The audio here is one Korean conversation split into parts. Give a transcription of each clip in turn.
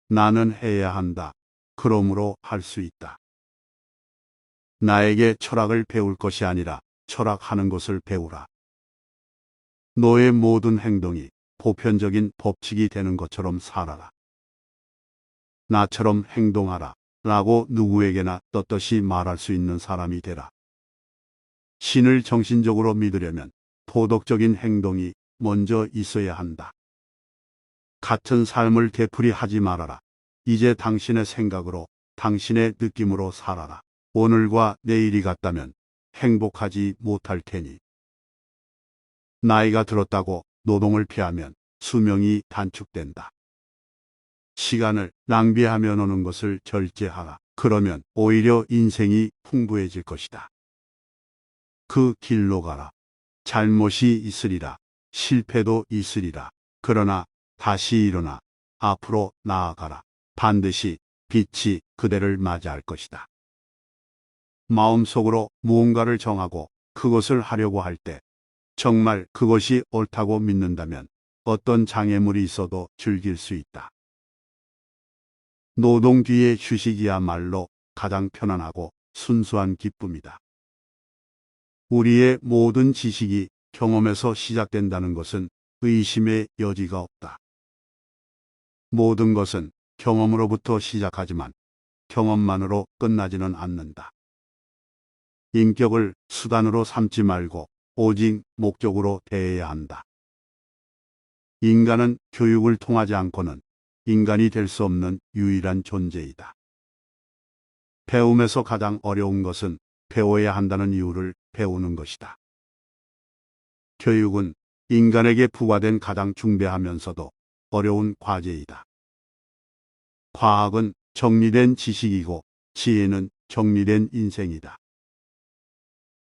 나는 해야 한다. 그러므로 할 수 있다. 나에게 철학을 배울 것이 아니라 철학하는 것을 배우라. 너의 모든 행동이 보편적인 법칙이 되는 것처럼 살아라. 나처럼 행동하라. 라고 누구에게나 떳떳이 말할 수 있는 사람이 되라. 신을 정신적으로 믿으려면 도덕적인 행동이 먼저 있어야 한다. 같은 삶을 되풀이하지 말아라. 이제 당신의 생각으로, 당신의 느낌으로 살아라. 오늘과 내일이 같다면 행복하지 못할 테니. 나이가 들었다고 노동을 피하면 수명이 단축된다. 시간을 낭비하며 노는 것을 절제하라. 그러면 오히려 인생이 풍부해질 것이다. 그 길로 가라. 잘못이 있으리라. 실패도 있으리라. 그러나 다시 일어나 앞으로 나아가라. 반드시 빛이 그대를 맞이할 것이다. 마음속으로 무언가를 정하고 그것을 하려고 할 때 정말 그것이 옳다고 믿는다면 어떤 장애물이 있어도 즐길 수 있다. 노동 뒤의 휴식이야말로 가장 편안하고 순수한 기쁨이다. 우리의 모든 지식이 경험에서 시작된다는 것은 의심의 여지가 없다. 모든 것은 경험으로부터 시작하지만 경험만으로 끝나지는 않는다. 인격을 수단으로 삼지 말고 오직 목적으로 대해야 한다. 인간은 교육을 통하지 않고는 인간이 될 수 없는 유일한 존재이다. 배움에서 가장 어려운 것은 배워야 한다는 이유를 배우는 것이다. 교육은 인간에게 부과된 가장 중대하면서도 어려운 과제이다. 과학은 정리된 지식이고 지혜는 정리된 인생이다.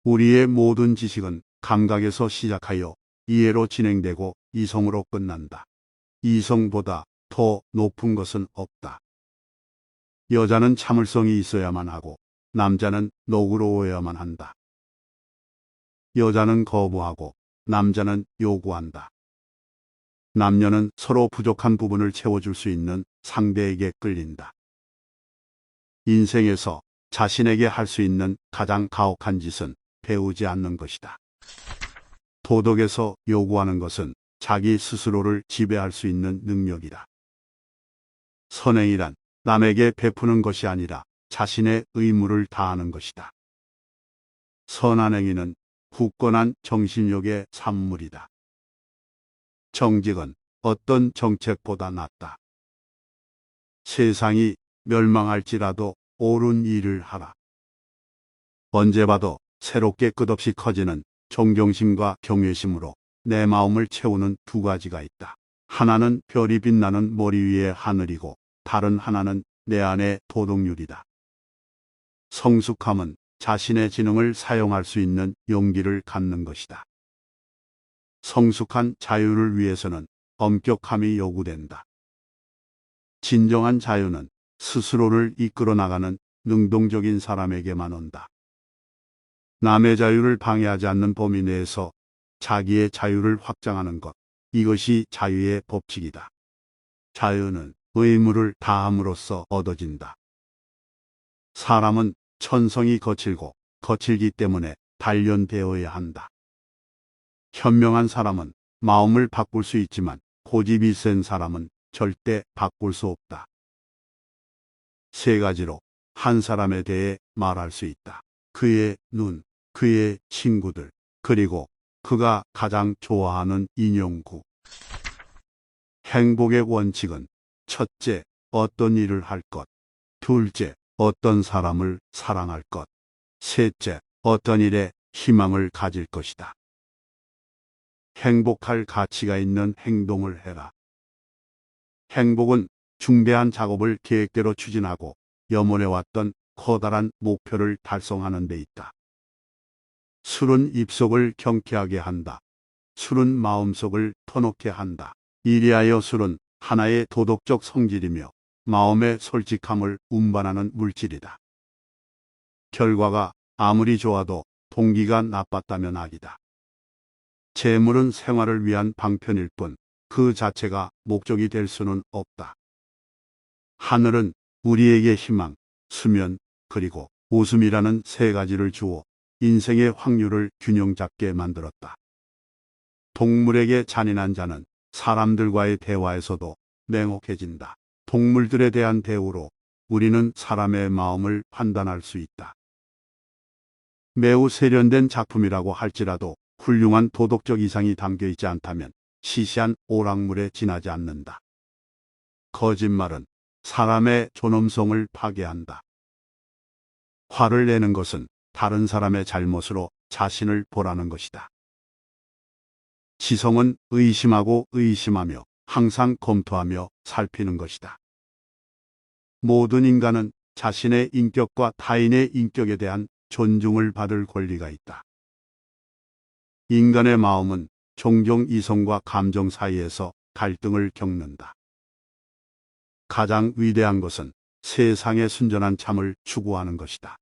우리의 모든 지식은 감각에서 시작하여 이해로 진행되고 이성으로 끝난다. 이성보다 더 높은 것은 없다. 여자는 참을성이 있어야만 하고 남자는 너그러워야만 한다. 여자는 거부하고 남자는 요구한다. 남녀는 서로 부족한 부분을 채워줄 수 있는 상대에게 끌린다. 인생에서 자신에게 할 수 있는 가장 가혹한 짓은 배우지 않는 것이다. 도덕에서 요구하는 것은 자기 스스로를 지배할 수 있는 능력이다. 선행이란 남에게 베푸는 것이 아니라 자신의 의무를 다하는 것이다. 선한 행위는 굳건한 정신력의 산물이다. 정직은 어떤 정책보다 낫다. 세상이 멸망할지라도 옳은 일을 하라. 언제 봐도 새롭게 끝없이 커지는 존경심과 경외심으로 내 마음을 채우는 두 가지가 있다. 하나는 별이 빛나는 머리 위의 하늘이고 다른 하나는 내 안의 도덕률이다. 성숙함은 자신의 지능을 사용할 수 있는 용기를 갖는 것이다. 성숙한 자유를 위해서는 엄격함이 요구된다. 진정한 자유는 스스로를 이끌어 나가는 능동적인 사람에게만 온다. 남의 자유를 방해하지 않는 범위 내에서 자기의 자유를 확장하는 것, 이것이 자유의 법칙이다. 자유는 의무를 다함으로써 얻어진다. 사람은 천성이 거칠고 거칠기 때문에 단련되어야 한다. 현명한 사람은 마음을 바꿀 수 있지만 고집이 센 사람은 절대 바꿀 수 없다. 세 가지로 한 사람에 대해 말할 수 있다. 그의 눈, 그의 친구들, 그리고 그가 가장 좋아하는 인형구. 행복의 원칙은 첫째, 어떤 일을 할 것. 둘째, 어떤 사람을 사랑할 것. 셋째, 어떤 일에 희망을 가질 것이다. 행복할 가치가 있는 행동을 해라. 행복은 중대한 작업을 계획대로 추진하고 염원해왔던 커다란 목표를 달성하는 데 있다. 술은 입속을 경쾌하게 한다. 술은 마음속을 터놓게 한다. 이리하여 술은 하나의 도덕적 성질이며 마음의 솔직함을 운반하는 물질이다. 결과가 아무리 좋아도 동기가 나빴다면 악이다. 재물은 생활을 위한 방편일 뿐 그 자체가 목적이 될 수는 없다. 하늘은 우리에게 희망, 수면, 그리고 웃음이라는 세 가지를 주어 인생의 확률을 균형 잡게 만들었다. 동물에게 잔인한 자는 사람들과의 대화에서도 냉혹해진다. 동물들에 대한 대우로 우리는 사람의 마음을 판단할 수 있다. 매우 세련된 작품이라고 할지라도 훌륭한 도덕적 이상이 담겨 있지 않다면 시시한 오락물에 지나지 않는다. 거짓말은 사람의 존엄성을 파괴한다. 화를 내는 것은 다른 사람의 잘못으로 자신을 보라는 것이다. 지성은 의심하고 의심하며 항상 검토하며 살피는 것이다. 모든 인간은 자신의 인격과 타인의 인격에 대한 존중을 받을 권리가 있다. 인간의 마음은 종종 이성과 감정 사이에서 갈등을 겪는다. 가장 위대한 것은 세상의 순전한 참을 추구하는 것이다.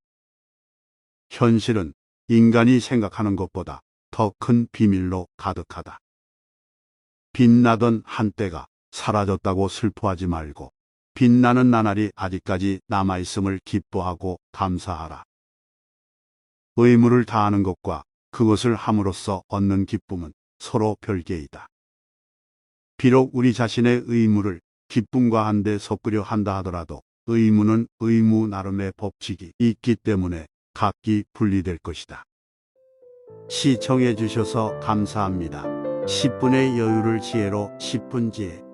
현실은 인간이 생각하는 것보다 더 큰 비밀로 가득하다. 빛나던 한때가 사라졌다고 슬퍼하지 말고 빛나는 나날이 아직까지 남아있음을 기뻐하고 감사하라. 의무를 다하는 것과 그것을 함으로써 얻는 기쁨은 서로 별개이다. 비록 우리 자신의 의무를 기쁨과 한데 섞으려 한다 하더라도 의무는 의무 나름의 법칙이 있기 때문에 각기 분리될 것이다. 시청해 주셔서 감사합니다. 10분의 여유를 지혜로 10분 지혜.